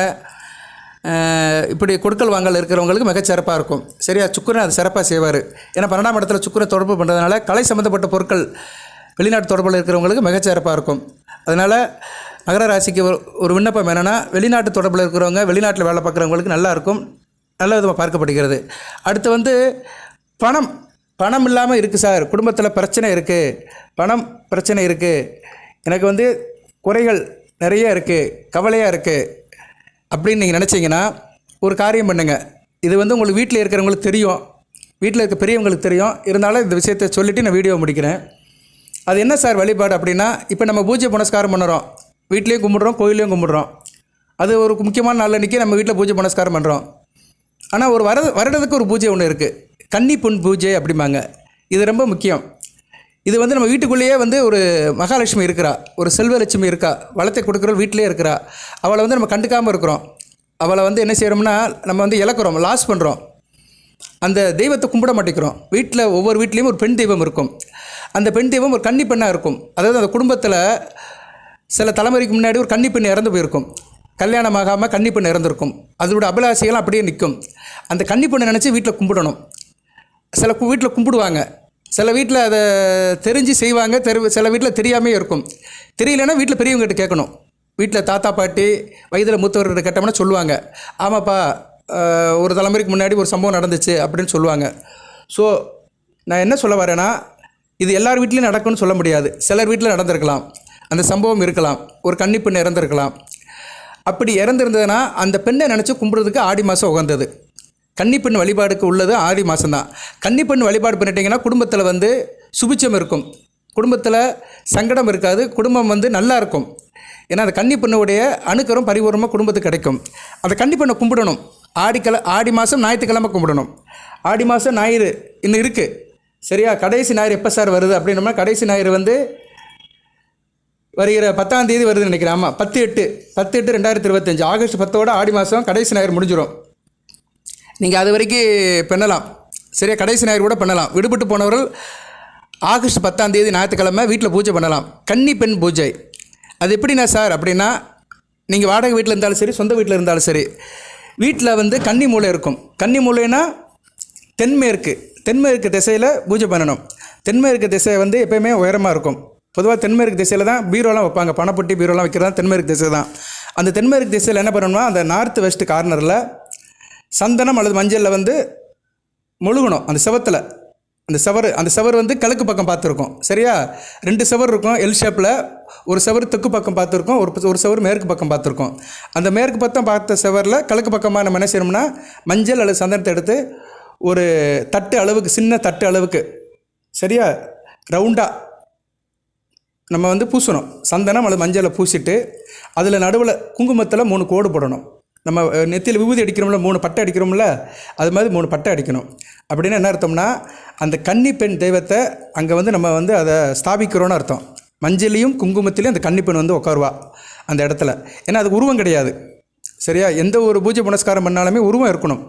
Speaker 1: இப்படி கொடுக்கல் வாங்கல் இருக்கிறவங்களுக்கு மிகச்சிறப்பாக இருக்கும் சரியா. சுக்கிரன் அது சிறப்பாக செய்வார். ஏன்னா 12ஆம் இடத்துல சுக்கிரன் தொடர்பு பண்ணுறதுனால கலை சம்மந்தப்பட்ட பொருட்கள் வெளிநாட்டு தொடர்பில் இருக்கிறவங்களுக்கு மிகச்சிறப்பாக இருக்கும். அதனால் மகர ராசிக்கு ஒரு விண்ணப்பம் என்னென்னா, வெளிநாட்டு தொடர்பில் இருக்கிறவங்க, வெளிநாட்டில் வேலை பார்க்குறவங்களுக்கு நல்லாயிருக்கும், நல்ல விதமாக பார்க்கப்படுகிறது. அடுத்து வந்து பணம் இல்லாமல் இருக்குது சார், குடும்பத்தில் பிரச்சனை இருக்குது, பணம் பிரச்சனை இருக்குது, எனக்கு வந்து குறைகள் நிறைய இருக்குது, கவலையாக இருக்குது அப்படின்னு நீங்கள் நினச்சிங்கன்னா ஒரு காரியம் பண்ணுங்கள். இது வந்து உங்களுக்கு வீட்டில் இருக்கிறவங்களுக்கு தெரியும், வீட்டில் இருக்க பெரியவங்களுக்கு தெரியும். இருந்தாலும் இந்த விஷயத்தை சொல்லிவிட்டு நான் வீடியோ முடிக்கிறேன். அது என்ன சார் வழிபாடு அப்படின்னா, இப்போ நம்ம பூஜை புனஸ்காரம் பண்ணுறோம், வீட்லேயும் கும்பிட்றோம், கோயிலையும் கும்பிட்றோம். அது ஒரு முக்கியமான நாள் அன்றைக்கி நம்ம வீட்டில் பூஜை புனஸ்காரம் பண்ணுறோம். ஆனால் ஒரு வருடத்துக்கு ஒரு பூஜை ஒன்று இருக்குது, கன்னி பொன் பூஜை அப்படிம்பாங்க. இது ரொம்ப முக்கியம். இது வந்து நம்ம வீட்டுக்குள்ளேயே வந்து ஒரு மகாலட்சுமி இருக்கிறா, ஒரு செல்வலட்சுமி இருக்கா, வளத்தை கொடுக்குறவள் வீட்டிலே இருக்கிறா. அவளை வந்து நம்ம கண்டுக்காமல் இருக்கிறோம். அவளை வந்து என்ன செய்கிறோம்னா, நம்ம வந்து இழக்கிறோம், லாஸ் பண்ணுறோம். அந்த தெய்வத்தை கும்பிட மாட்டேங்கிறோம். வீட்டில் ஒவ்வொரு வீட்லேயும் ஒரு பெண் தெய்வம் இருக்கும். அந்த பெண் தெய்வம் ஒரு கன்னி பெண்ணாக இருக்கும். அதாவது அந்த குடும்பத்தில் சில தலைமுறைக்கு முன்னாடி ஒரு கன்னி பெண் இறந்து போயிருக்கும், கல்யாணம் ஆகாமல் கன்னி பெண் இறந்துருக்கும். அதோட அபிலாஷைகள் அப்படியே நிற்கும். அந்த கன்னி பெண்ணை நினச்சி வீட்டில் கும்பிடணும். சில வீட்டில் கும்பிடுவாங்க, சில வீட்டில் அதை தெரிஞ்சு செய்வாங்க, சில வீட்டில் தெரியாமே இருக்கும். தெரியலன்னா வீட்டில் பெரியவங்ககிட்ட கேட்கணும். வீட்டில் தாத்தா பாட்டி வயதில் மூத்தவர்கிட்ட கேட்டோம்னா சொல்லுவாங்க, ஆமாப்பா ஒரு தலைமுறைக்கு முன்னாடி ஒரு சம்பவம் நடந்துச்சு அப்படின்னு சொல்லுவாங்க. ஸோ நான் என்ன சொல்ல வரேன்னா, இது எல்லார் வீட்லேயும் நடக்கும்னு சொல்ல முடியாது. சிலர் வீட்டில் நடந்திருக்கலாம், அந்த சம்பவம் இருக்கலாம், ஒரு கன்னி பெண் இறந்துருக்கலாம். அப்படி இறந்துருந்ததுன்னா அந்த பெண்ணை நினச்சி கும்பிட்றதுக்கு ஆடி மாதம் உகந்தது. கன்னிப்பெண் வழிபாடுக்கு உள்ளது ஆடி மாதம்தான். கன்னிப்பெண் வழிபாடு பண்ணிட்டீங்கன்னா குடும்பத்தில் வந்து சுபிச்சம் இருக்கும், குடும்பத்தில் சங்கடம் இருக்காது, குடும்பம் வந்து நல்லா இருக்கும். ஏன்னா அந்த கன்னிப்பெண்ணுடைய அணுக்கரும் பரிபூர்ணமாக குடும்பத்துக்கு கிடைக்கும். அந்த கன்னிப்பெண்ணை கும்பிடணும். ஆடி மாதம் ஞாயிற்றுக்கிழமை கும்பிடணும். ஆடி மாதம் ஞாயிறு இன்னும் இருக்குது சரியா. கடைசி ஞாயிறு எப்போ சார் வருது அப்படின்னோம்னா, கடைசி ஞாயிறு வந்து வருகிற 10ஆம் தேதி வருதுன்னு நினைக்கிறேன். ஆமாம், 10/8/2025 ஆகஸ்ட் 10ஓட ஆடி மாதம் கடைசி ஞாயிறு முடிஞ்சிடும். நீங்கள் அது வரைக்கும் பண்ணலாம் சரியா, கடைசி ஞாயிறு கூட பண்ணலாம். விடுபட்டு போனவர்கள் ஆகஸ்ட் 10ஆம் தேதி ஞாயிற்றுக்கிழமை வீட்டில் பூஜை பண்ணலாம், கன்னி பெண் பூஜை. அது எப்படின்னா சார் அப்படின்னா, நீங்கள் வாடகை வீட்டில் இருந்தாலும் சரி, சொந்த வீட்டில் இருந்தாலும் சரி, வீட்டில் வந்து கன்னி மூலை இருக்கும். கன்னி மூலைன்னா தென்மேற்கு திசையில் பூஜை பண்ணணும். தென்மேற்கு திசை வந்து எப்போயுமே உயரமாக இருக்கும். பொதுவாக தென்மேற்கு திசையில் தான் பீரோலாம் வைப்பாங்க, பணப்பட்டி பீரோலாம் வைக்கிறது தென்மேற்கு திசை தான். அந்த தென்மேற்கு திசையில் என்ன பண்ணணும்னா, அந்த நார்த் வெஸ்ட் கார்னரில் சந்தனம் அல்லது மஞ்சளில் வந்து முழுகணும். அந்த செவத்தில் அந்த செவர் வந்து கிழக்கு பக்கம் பார்த்துருக்கோம் சரியா. 2 செவர் இருக்கும் எல் ஷேப்பில். ஒரு செவர் தெற்கு பக்கம் பார்த்துருக்கோம், ஒரு செவர் மேற்கு பக்கம் பார்த்துருக்கோம். அந்த மேற்கு பக்கம் பார்த்த செவரில் கிழக்கு பக்கமாக நம்ம என்ன செய்யணும்னா, மஞ்சள் அல்லது சந்தனத்தை எடுத்து ஒரு தட்டு அளவுக்கு, சின்ன தட்டு அளவுக்கு சரியா ரவுண்டாக நம்ம வந்து பூசணும். சந்தனம் அல்லது மஞ்சளை பூசிட்டு அதில் நடுவில் குங்குமத்தில் 3 கோடு போடணும். நம்ம நெத்தியில் விபூதி அடிக்கிறோம்ல, 3 பட்டை அடிக்கிறோம்ல, அது மாதிரி 3 பட்டை அடிக்கணும். அப்படின்னு என்ன அர்த்தம்னா, அந்த கன்னி பெண் தெய்வத்தை அங்கே வந்து நம்ம வந்து அதை ஸ்தாபிக்கிறோன்னு அர்த்தம். மஞ்சளையும் குங்குமத்திலையும் அந்த கன்னி பெண் வந்து உட்காருவா அந்த இடத்துல. ஏன்னா அதுக்கு உருவம் கிடையாது சரியா. எந்த ஒரு பூஜை புனஸ்காரம் பண்ணாலுமே உருவம் இருக்கணும்.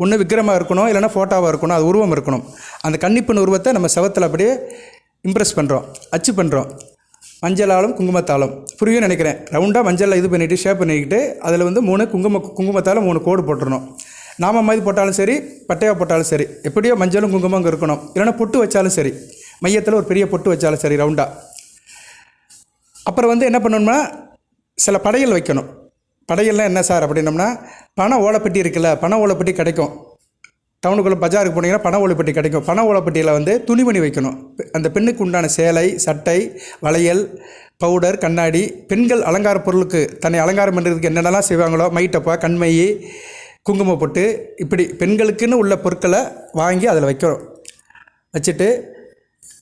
Speaker 1: ஒன்று விக்கிரமாக இருக்கணும், இல்லைனா ஃபோட்டோவாக இருக்கணும், அது உருவம் இருக்கணும். அந்த கன்னி பெண் உருவத்தை நம்ம செவத்தில் அப்படியே இம்ப்ரெஸ் பண்ணுறோம், அச்சு பண்ணுறோம். மஞ்சளாலும் குங்குமத்தாலும் புரியும் நினைக்கிறேன். ரவுண்டாக மஞ்சளில் இது பண்ணிவிட்டு ஷேப் பண்ணிக்கிட்டு அதில் வந்து 3 குங்குமத்தால் 3 கோடு போட்டுடணும். நாம மாதிரி போட்டாலும் சரி, பட்டையாக போட்டாலும் சரி, எப்படியோ மஞ்சளும் குங்குமம் அங்கே இருக்கணும். இல்லைன்னா பொட்டு வச்சாலும் சரி, மையத்தில் ஒரு பெரிய பொட்டு வச்சாலும் சரி ரவுண்டாக. அப்புறம் வந்து என்ன பண்ணணும்னா சில படையல் வைக்கணும். படையல்லாம் என்ன சார் அப்படின்னோம்னா, பண ஓலைப்பெட்டி இருக்குல்ல, பண ஓலைப்பெட்டி கிடைக்கும். டவுனுக்குள்ளே பஜாருக்கு போனீங்கன்னா பண ஓலைப்பெட்டி கிடைக்கும். பண ஓலைப்பெட்டியில் வந்து துணிமணி வைக்கணும். அந்த பெண்ணுக்கு உண்டான சேலை, சட்டை, வளையல், பவுடர், கண்ணாடி, பெண்கள் அலங்கார பொருளுக்கு தன்னை அலங்காரம் பண்ணுறதுக்கு என்னென்னலாம் செய்வாங்களோ, மைட்டப்பா, கண்மை, குங்குமம் போட்டு, இப்படி பெண்களுக்குன்னு உள்ள பொருட்களை வாங்கி அதில் வைக்கிறோம். வச்சுட்டு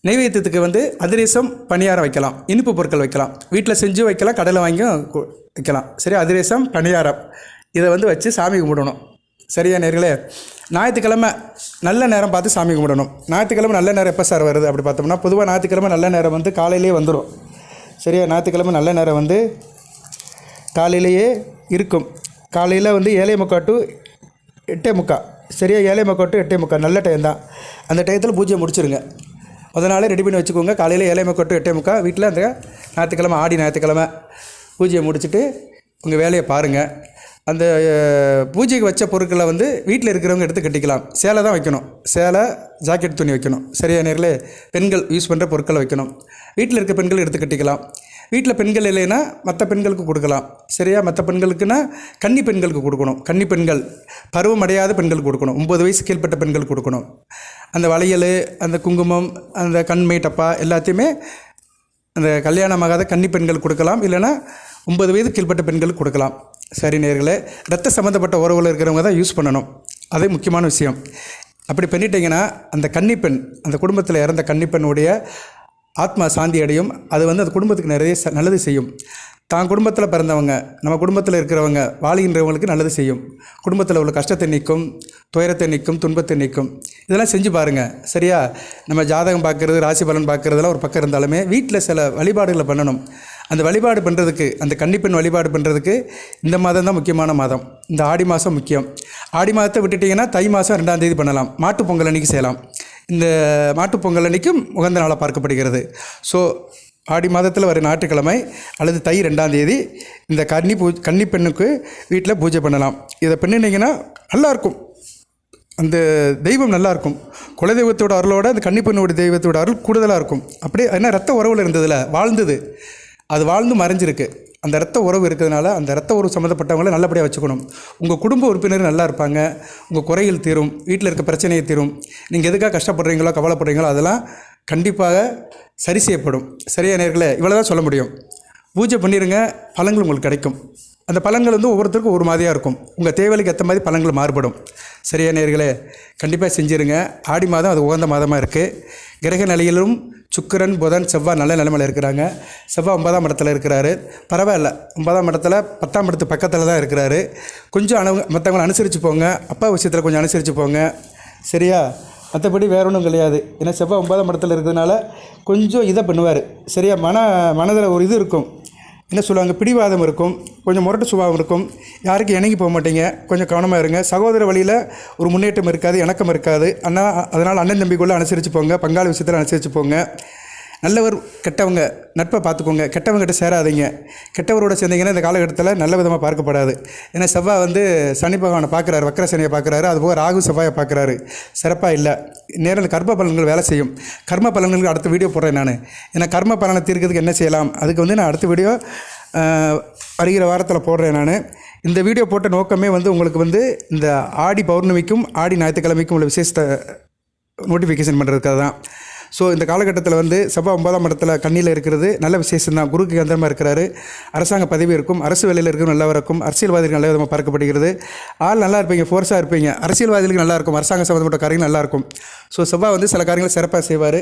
Speaker 1: நைவேத்தியத்துக்கு வந்து அதிரசம், பணியாரம் வைக்கலாம். இனிப்பு பொருட்கள் வைக்கலாம். வீட்டில் செஞ்சு வைக்கலாம், கடையில் வாங்கியும் வைக்கலாம். சரி, அதிரசம், பணியாரம் இதை வந்து வச்சு சாமி கும்பிடணும். சரியா நேர்களே? ஞாயிற்றுக்கிழமை நல்ல நேரம் பார்த்து சாமி கும்பிடணும். ஞாயிற்றுக்கிழமை நல்ல நேரம் எப்போ சார் வருது அப்படி பார்த்தோம்னா, பொதுவாக ஞாயிற்றுக்கிழமை நல்ல நேரம் வந்து காலையிலே வந்துடும். சரியா? ஞாயிற்றுக்கிழமை நல்ல நேரம் வந்து காலையிலேயே இருக்கும். காலையில் வந்து 7:45 to 8:45. சரியா? 7:45 to 8:45 நல்ல டைம் தான். அந்த டயத்தில் பூஜையை முடிச்சுருங்க. அதனால ரெடி பண்ணி வச்சுக்கோங்க. காலையில் 7:45 to 8:45 வீட்டில் அந்த ஞாயிற்றுக்கிழமை, ஆடி ஞாயிற்றுக்கிழமை பூஜையை முடிச்சுட்டு உங்கள் வேலையை பாருங்கள். அந்த பூஜைக்கு வச்ச பொருட்களை வந்து வீட்டில் இருக்கிறவங்க எடுத்து கட்டிக்கலாம். சேலை தான் வைக்கணும். சேலை, ஜாக்கெட் துணி வைக்கணும். சரியா நேர்களே? பெண்கள் யூஸ் பண்ணுற பொருட்களை வைக்கணும். வீட்டில் இருக்க பெண்கள் எடுத்து கட்டிக்கலாம். வீட்டில் பெண்கள் இல்லைன்னா மற்ற பெண்களுக்கு கொடுக்கலாம். சரியா? மற்ற பெண்களுக்குன்னா கன்னி பெண்களுக்கு கொடுக்கணும். கன்னி பெண்கள், பருவம் அடையாத பெண்களுக்கு கொடுக்கணும். 9 வயசு கீழ்பட்ட பெண்கள் கொடுக்கணும். அந்த வளையல், அந்த குங்குமம், அந்த கண்மை டப்பா எல்லாத்தையுமே அந்த கல்யாணமாகாத கன்னி பெண்கள் கொடுக்கலாம். இல்லைன்னா 9 வயது கீழ்பட்ட பெண்களுக்கு கொடுக்கலாம். சரி நேர்களே, ரத்த சம்மந்தப்பட்ட உறவில் இருக்கிறவங்க தான் யூஸ் பண்ணணும். அதே முக்கியமான விஷயம். அப்படி பண்ணிட்டீங்கன்னா அந்த கன்னிப்பெண், அந்த குடும்பத்தில் இறந்த கன்னிப்பெண்ணுடைய ஆத்மா சாந்தி அடையும். அது வந்து அந்த குடும்பத்துக்கு நிறைய நல்லது செய்யும். தான் குடும்பத்தில் பிறந்தவங்க, நம்ம குடும்பத்தில் இருக்கிறவங்க, வாழுகின்றவங்களுக்கு நல்லது செய்யும். குடும்பத்தில் உள்ள கஷ்டத்தை நீக்கும், துயரத்தை நீக்கும், துன்பத்தை நீக்கும். இதெல்லாம் செஞ்சு பாருங்கள். சரியா? நம்ம ஜாதகம் பார்க்குறது, ராசி பலன் பார்க்குறதுலாம் ஒரு பக்கம் இருந்தாலுமே வீட்டில் சில வழிபாடுகளை பண்ணணும். அந்த வழிபாடு பண்ணுறதுக்கு, அந்த கன்னிப்பெண் வழிபாடு பண்ணுறதுக்கு இந்த மாதம் தான் முக்கியமான மாதம். இந்த ஆடி மாதம் முக்கியம். ஆடி மாதத்தை விட்டுட்டிங்கன்னா தை மாதம் 2ஆம் தேதி பண்ணலாம். மாட்டுப் பொங்கல் அன்றைக்கி செய்யலாம். இந்த மாட்டுப் பொங்கல் அன்றைக்கும் உகந்த நாளாக பார்க்கப்படுகிறது. ஸோ ஆடி மாதத்தில் வர ஞாயிற்றுக்கிழமை அல்லது தை 2ஆம் தேதி இந்த கன்னிப்பெண்ணுக்கு வீட்டில் பூஜை பண்ணலாம். இதை பண்ணினீங்கன்னா நல்லாயிருக்கும். அந்த தெய்வம் நல்லாயிருக்கும். குலதெய்வத்தோட அருளோட அந்த கன்னிப்பெண்ணோட தெய்வத்தோட அருள் கூடுதலாக இருக்கும். அப்படியே என்ன ரத்த உறவில் இருந்ததில் வாழ்ந்தது, அது வாழ்ந்து மறைஞ்சிருக்கு. அந்த ரத்த உறவு இருக்கிறதுனால அந்த ரத்த உறவு சம்மந்தப்பட்டவங்களை நல்லபடியாக வச்சுக்கணும். உங்கள் குடும்ப உறுப்பினர் நல்லா இருப்பாங்க. உங்கள் குறைகள் தீரும். வீட்டில் இருக்க பிரச்சனையை தீரும். நீங்கள் எதுக்காக கஷ்டப்படுறீங்களோ, கவலைப்படுறீங்களோ அதெல்லாம் கண்டிப்பாக சரி செய்யப்படும். சரியா நேர்களே? இவ்வளோ தான் சொல்ல முடியும். பூஜை பண்ணிடுங்க, பலன்கள் உங்களுக்கு கிடைக்கும். அந்த பலன்கள் வந்து ஒவ்வொருத்தருக்கும் ஒரு மாதிரியாக இருக்கும். உங்கள் தேவைக்கு ஏற்ற மாதிரி பலன்கள் மாறுபடும். சரியா நேர்களே? கண்டிப்பாக செஞ்சுருங்க. ஆடி மாதம் அது உகந்த மாதமாக இருக்குது. கிரக நிலையிலும் சுக்கிரன், புதன், செவ்வாய் நல்ல நிலைமையில் இருக்கிறாங்க. செவ்வாய் 9ஆம் இடத்துல இருக்கிறாரு. பரவாயில்ல, 9ஆம் இடத்துல 10ஆம் இடத்து பக்கத்தில் தான் இருக்கிறாரு. கொஞ்சம் மற்றவங்களை அனுசரித்து போங்க. அப்பா விஷயத்தில் கொஞ்சம் அனுசரித்து போங்க. சரியா? மற்றபடி வேற ஒன்றும் கிடையாது. ஏன்னா செவ்வாய் 9ஆம் இடத்துல இருக்கிறதுனால கொஞ்சம் இதை பண்ணுவார். சரியா? மனதில் ஒரு இது இருக்கும். என்ன சொல்லுவாங்க, பிடிவாதம் இருக்கும். கொஞ்சம் முரட்டு சுபாவம் இருக்கும். யாருக்கும் இணங்கி போக மாட்டீங்க. கொஞ்சம் கவனமாக இருங்க. சகோதர வழியில் ஒரு முன்னேற்றம் இருக்காது, இணக்கம் இருக்காது. அதனால் அண்ணன் தம்பிக்குள்ளே அனுசரித்து போங்க. பங்காளி விஷயத்தில் அனுசரித்து போங்க. நல்லவர் கெட்டவங்க நட்பை பார்த்துக்கோங்க. கெட்டவங்ககிட்ட சேராதீங்க. கெட்டவரோட சேர்ந்தீங்கன்னா இந்த காலகட்டத்தில் நல்ல விதமாக பார்க்கப்படாது. ஏன்னா செவ்வாய் வந்து சனி பகவானை பார்க்குறாரு, வக்கர சனியை பார்க்குறாரு. அதுபோக ராகு செவ்வாயை பார்க்குறாரு. சிறப்பாக இல்லை. நேரில் கர்ம பலன்கள் வேலை செய்யும். கர்ம பலன்களுக்கு அடுத்த வீடியோ போடுறேன் நான். ஏன்னா கர்ம பலனை தீர்க்கிறதுக்கு என்ன செய்யலாம், அதுக்கு வந்து நான் அடுத்த வீடியோ வருகிற வாரத்தில் போடுறேன் நான். இந்த வீடியோ போட்ட நோக்கமே வந்து உங்களுக்கு வந்து இந்த ஆடி பௌர்ணமிக்கும் ஆடி ஞாயிற்றுக்கிழமைக்கும் உள்ள விசேஷத்தை நோட்டிஃபிகேஷன் பண்ணுறதுக்காக தான். ஸோ இந்த காலகட்டத்தில் வந்து செவ்வாய் 9ஆம் இடத்துல கண்ணியில் இருக்கிறது நல்ல விசேஷம் தான். குருக்கு கேந்திரமாக இருக்கிறாரு. அரசாங்க பதவி இருக்கும். அரசு வேலையில் இருக்கிற நல்லா இருக்கும். அரசியல்வாதிகள் நல்ல விதமாக பார்க்கப்படுகிறது. ஆள் நல்லா இருப்பீங்க, ஃபோர்ஸாக இருப்பீங்க. அரசியல்வாதிகளுக்கு நல்லாயிருக்கும். அரசாங்க சம்மந்தப்பட்ட காரியங்கள் நல்லாயிருக்கும். ஸோ செவ்வாய் வந்து சில காரியங்கள் சிறப்பாக செய்வார்.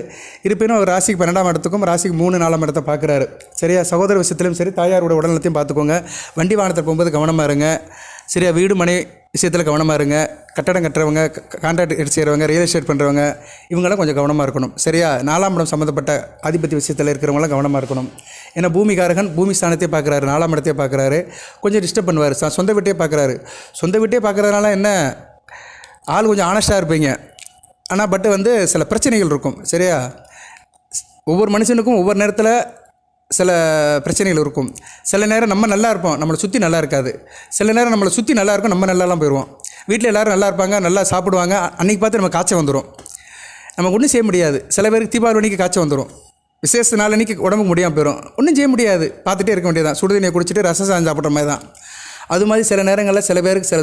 Speaker 1: இருப்பினும் அவர் ராசிக்கு 12ஆம் இடத்துக்கும் ராசிக்கு 3, 4ஆம் இடத்தை பார்க்குறாரு. சரியா? சகோதர விஷயத்திலும் சரி, தாயாரோட உடல்நலத்தையும் பார்த்துக்கோங்க. வண்டி வாகனத்தில் போகும்போது கவனமாக இருங்க. சரியா? வீடு மனை விஷயத்தில் கவனமாக இருங்க. கட்டடம் கட்டுறவங்க, கான்ட்ராக்ட் செய்கிறவங்க, ரியல் எஸ்டேட் பண்ணுறவங்க இவங்களாம் கொஞ்சம் கவனமாக இருக்கணும். சரியா? 4ஆம் இடம் சம்மந்தப்பட்ட அதிபதி விஷயத்தில் இருக்கிறவங்களாம் கவனமாக இருக்கணும். ஏன்னா பூமிகாரகன் பூமி ஸ்தானத்தையே பார்க்குறாரு, 4ஆம் இடத்தையே பார்க்குறாரு. கொஞ்சம் டிஸ்டர்ப் பண்ணுவார். சொந்த வீட்டையே பார்க்குறாரு. சொந்த வீட்டையே பார்க்குறதுனால என்ன, ஆள் கொஞ்சம் ஆனஸ்டாக இருப்பீங்க. ஆனால் வந்து சில பிரச்சனைகள் இருக்கும். சரியா? ஒவ்வொரு மனுஷனுக்கும் ஒவ்வொரு நேரத்தில் சில பிரச்சனைகள் இருக்கும். சில நேரம் நம்ம நல்லா இருப்போம், நம்மளை சுற்றி நல்லா இருக்காது. சில நேரம் நம்மளை சுற்றி நல்லா இருக்கும், நம்ம நல்லாலாம் போயிடுவோம். வீட்டில் எல்லோரும் நல்லா இருப்பாங்க, நல்லா சாப்பிடுவாங்க. அன்றைக்கி பார்த்து நம்ம காய்ச்சல் வந்துடும். நமக்கு ஒன்றும் செய்ய முடியாது. சில பேருக்கு தீபாவளி அன்றைக்கி காய்ச்சல் வந்துடும். விசேஷ நாள் அன்றைக்கி உடம்புக்கு முடியாமல் போயிடும். ஒன்றும் செய்ய முடியாது, பார்த்துட்டே இருக்க வேண்டியதான். சுடுதண்ணியை குடிச்சிட்டு ரசம் சாதம் சாப்பிட்ற மாதிரி தான். அது மாதிரி சில நேரங்களில் சில பேருக்கு சில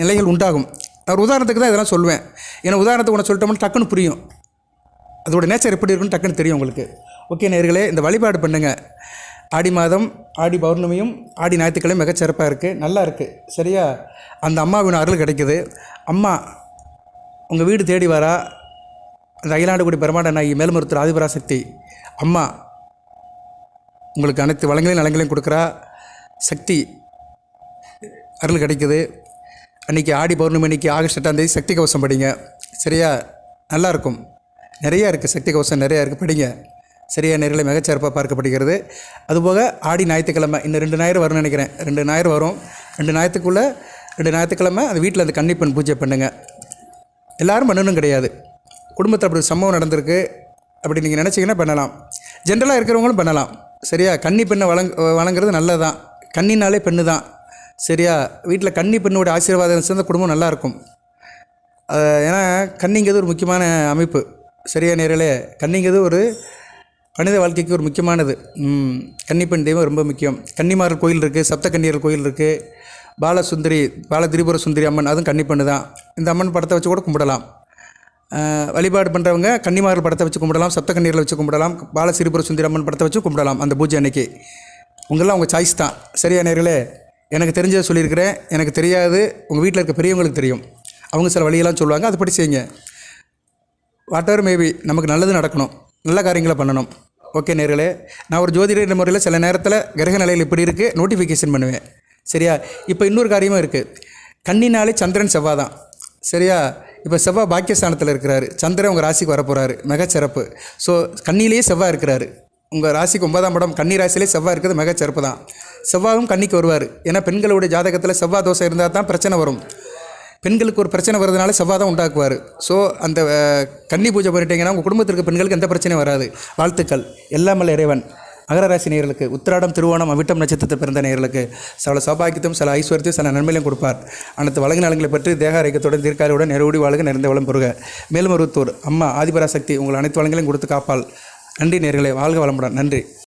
Speaker 1: நிலைகள் உண்டாகும். நான் உதாரணத்துக்கு தான் இதெல்லாம் சொல்லுவேன். ஏன்னா உதாரணத்துக்கு ஒன்று சொல்லிட்டோம்னா டக்குன்னு புரியும், அதோட நேச்சர் எப்படி இருக்குன்னு டக்குன்னு தெரியும் உங்களுக்கு. ஓகே நேயர்களே, இந்த வழிபாடு பண்ணுங்கள். ஆடி மாதம், ஆடி பௌர்ணமியும் ஆடி ஞாயிற்றுக்கிழமை மிகச்சிறப்பாக இருக்குது, நல்லா இருக்குது. சரியா? அந்த அம்மாவின் அருள் கிடைக்குது. அம்மா உங்கள் வீடு தேடி வரா. அந்த அகிலாண்டுகுடி பிரம்மாண்ட நாயகி மேல்மருத்துவர் ஆதிபராசக்தி அம்மா உங்களுக்கு அனைத்து வளங்களையும் நலங்களையும் கொடுக்குறா. சக்தி அருள் கிடைக்குது. அன்றைக்கி ஆடி பௌர்ணமி அன்றைக்கி ஆகஸ்ட் 8ஆம் சக்தி கவசம் படிங்க. சரியா? நல்லாயிருக்கும். நிறையா இருக்குது, சக்தி கவசம் நிறையா இருக்குது, படிங்க. சரியா? நேரில் மிகச்சிறப்பாக பார்க்கப்படுகிறது. அதுபோக ஆடி ஞாயிற்றுக்கிழமை இன்னும் 2 ஞாயிறு வரும்னு நினைக்கிறேன். 2 ஞாயிறு வரும். 2 ஞாயிற்றுக்கிழமை அந்த வீட்டில் அந்த கன்னிப்பெண் பூஜை பண்ணுங்கள். எல்லோரும் பண்ணணும் கிடையாது. குடும்பத்தில் அப்படி சம்பவம் நடந்திருக்கு அப்படி நீங்கள் நினச்சிங்கன்னா பண்ணலாம். ஜென்ரலாக இருக்கிறவங்களும் பண்ணலாம். சரியா? கன்னி பெண்ணை வழங்குறது நல்லது தான். கன்னினாலே பெண்ணு தான். சரியா? வீட்டில் கன்னி பெண்ணோட ஆசீர்வாதம் சேர்ந்த குடும்பம் நல்லாயிருக்கும். ஏன்னா கன்னிங்கிறது ஒரு முக்கியமான அமைப்பு. சரியா நேரிலே? கன்னிங்கிறது ஒரு மனித வாழ்க்கைக்கு ஒரு முக்கியமானது. கன்னிப்பெண் தெய்வம் ரொம்ப முக்கியம். கன்னிமார்கள் கோயில் இருக்குது, சப்த கன்னியர்கள் கோயில் இருக்குது. பால திரிபுர சுந்தரி அம்மன், அதுவும் கன்னிப்பெண்ணு தான். இந்த அம்மன் படத்தை வச்சு கூட கும்பிடலாம். வழிபாடு பண்ணுறவங்க கன்னிமார்கள் படத்தை வச்சு கும்பிடலாம், சப்த கன்னியர்களை வச்சு கும்பிடலாம், பால திரிபுர சுந்தரி அம்மன் படத்தை வச்சு கும்பிடலாம் அந்த பூஜை அன்னைக்கு. உங்களாம் உங்கள் சாய்ஸ் தான். சரியா நேர்களே? எனக்கு தெரிஞ்சதை சொல்லியிருக்கிறேன். எனக்கு தெரியாது, உங்கள் வீட்டில் இருக்க பெரியவங்களுக்கு தெரியும். அவங்க சில வழியெல்லாம் சொல்லுவாங்க, அதுபடி செய்யுங்க. வாட் எவர் மேபி, நமக்கு நல்லது நடக்கணும், நல்ல காரியங்களை பண்ணணும். ஓகே நேர்களே, நான் ஒரு ஜோதிட முறையில் சில நேரத்தில் கிரக நிலையில் இப்படி இருக்குது நோட்டிஃபிகேஷன் பண்ணுவேன். சரியா? இப்போ இன்னொரு காரியமும் இருக்குது. கன்னினாலே சந்திரன் செவ்வாய் தான். சரியா? இப்போ செவ்வாய் பாக்கியஸ்தானத்தில் இருக்கிறாரு. சந்திரன் உங்கள் ராசிக்கு வரப்போகிறாரு, மிகச்சிறப்பு. ஸோ கன்னிலேயே செவ்வாய் இருக்கிறாரு. உங்கள் ராசிக்கு 9ஆம் இடம் கன்னி ராசியிலே செவ்வாய் இருக்கிறது மிகச்சிறப்பு தான். செவ்வாயும் கன்னிக்கு வருவார். ஏன்னா பெண்களுடைய ஜாதகத்தில் செவ்வாய் தோசை இருந்தால் தான் பிரச்சனை வரும். பெண்களுக்கு ஒரு பிரச்சனை வருதுனால செவ்வாய் தான் உண்டாக்குவார். ஸோ அந்த கன்னி பூஜை பண்ணிட்டீங்கன்னா உங்கள் குடும்பத்திற்கு பெண்களுக்கு எந்த பிரச்சனையும் வராது. வாழ்த்துக்கள். எல்லாமல்ல இறைவன் மகர ராசி நேயர்களுக்கு, உத்திராடம், திருவோணம், அவிட்டம் நட்சத்திரத்தில் பிறந்த நேயர்களுக்கு சில சௌபாகியத்தையும் சில ஐஸ்வர்யத்தையும் சில நன்மையிலையும் கொடுப்பார். அனைத்து வழங்கு நலங்களை பற்றி தேக ஆரோக்கியத்துடன் தீர்க்காரியுடன் நிறைவுடி வாழ்க நிறைந்த வளம் பெறுக. மேல்மருவத்தூர் அம்மா ஆதிபராசக்தி உங்கள் அனைத்து வளங்களையும் கொடுத்து காப்பாள். நன்றி நேயர்களே, வாழ்க வளமுடன். நன்றி.